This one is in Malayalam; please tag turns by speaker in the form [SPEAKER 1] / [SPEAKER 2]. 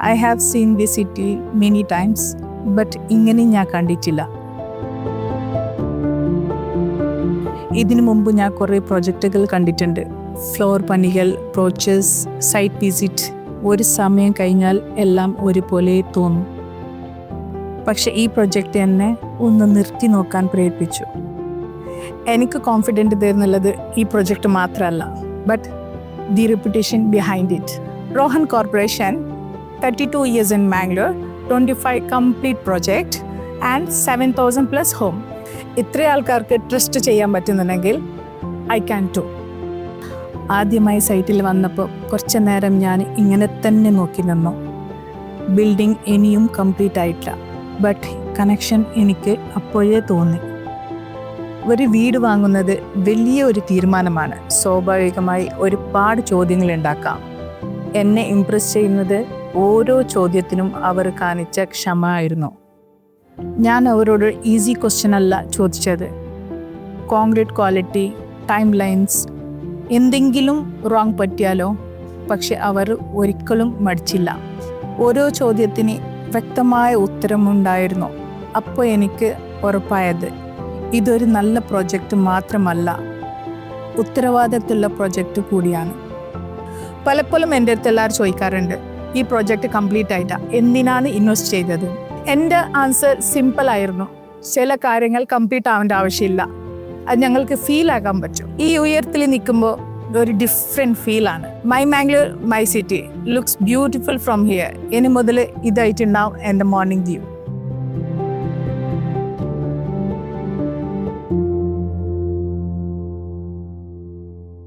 [SPEAKER 1] I have seen this city many times, but ഇങ്ങനെ ഞാൻ കണ്ടിട്ടില്ല. ഇതിനു മുമ്പ് ഞാൻ കുറേ പ്രൊജക്റ്റുകൾ കണ്ടിട്ടുണ്ട്. ഫ്ലോർ പണികൾ, പ്രോച്ചസ്, സൈറ്റ് വിസിറ്റ്. ഒരു സമയം കഴിഞ്ഞാൽ എല്ലാം ഒരുപോലെ തോന്നും. പക്ഷെ ഈ പ്രൊജക്റ്റ് എന്നെ ഒന്ന് നിർത്തി നോക്കാൻ പ്രേരിപ്പിച്ചു. എനിക്ക് കോൺഫിഡൻറ്റ് തരുന്നുള്ളത് ഈ പ്രൊജക്റ്റ് മാത്രമല്ല, but the reputation behind it. Rohan corporation 32 years in Mangalore, 25 complete project and 7,000 plus home. ഇത്ര ആൾക്കാർക്ക് ട്രസ്റ്റ് ചെയ്യാൻ പറ്റുന്നുണ്ടെങ്കിൽ ഐ ക്യാൻ ടു. ആദ്യമായി സൈറ്റിൽ വന്നപ്പോൾ കുറച്ച് നേരം ഞാൻ ഇങ്ങനെ തന്നെ നോക്കി നിന്നു. ബിൽഡിംഗ് ഇനിയും കംപ്ലീറ്റ് ആയിട്ടില്ല, ബട്ട് കണക്ഷൻ എനിക്ക് അപ്പോഴേ തോന്നി. ഒരു വീട് വാങ്ങുന്നത് വലിയ ഒരു തീരുമാനമാണ്. സ്വാഭാവികമായി ഒരുപാട് ചോദ്യങ്ങൾ ഉണ്ടാക്കാം. എന്നെ ഇംപ്രസ് ചെയ്യുന്നത് ഓരോ ചോദ്യത്തിനും അവർ കാണിച്ച ക്ഷമ ആയിരുന്നു. ഞാൻ അവരോട് ഈസി ക്വസ്റ്റ്യൻ അല്ല ചോദിച്ചത്. കോൺക്രീറ്റ് ക്വാളിറ്റി, ടൈം ലൈൻസ്, എന്തെങ്കിലും റോങ് പറ്റിയാലോ. പക്ഷെ അവർ ഒരിക്കലും മടിച്ചില്ല. ഓരോ ചോദ്യത്തിന് വ്യക്തമായ ഉത്തരമുണ്ടായിരുന്നു. അപ്പോൾ എനിക്ക് ഉറപ്പായത് ഇതൊരു നല്ല പ്രൊജക്റ്റ് മാത്രമല്ല, ഉത്തരവാദിത്തമുള്ള പ്രൊജക്റ്റ് കൂടിയാണ്. പലപ്പോഴും എൻ്റെ അടുത്ത് എല്ലാവരും ചോദിക്കാറുണ്ട്, ഈ പ്രൊജക്റ്റ് കംപ്ലീറ്റ് ആയിട്ടാണ് എന്തിനാണ് ഇൻവെസ്റ്റ് ചെയ്തത്? എൻ്റെ ആൻസർ സിമ്പിളായിരുന്നു. ചില കാര്യങ്ങൾ കംപ്ലീറ്റ് ആവേണ്ട ആവശ്യമില്ല, അത് ഞങ്ങൾക്ക് ഫീൽ ആക്കാൻ പറ്റും. ഈ ഉയരത്തിൽ നിൽക്കുമ്പോൾ ഒരു ഡിഫറെൻറ്റ് ഫീലാണ്. My Mangalore, my city looks beautiful from here. ഇനി മുതൽ ഇതായിട്ടുണ്ടാവും എൻ്റെ മോർണിംഗ് വ്യൂ.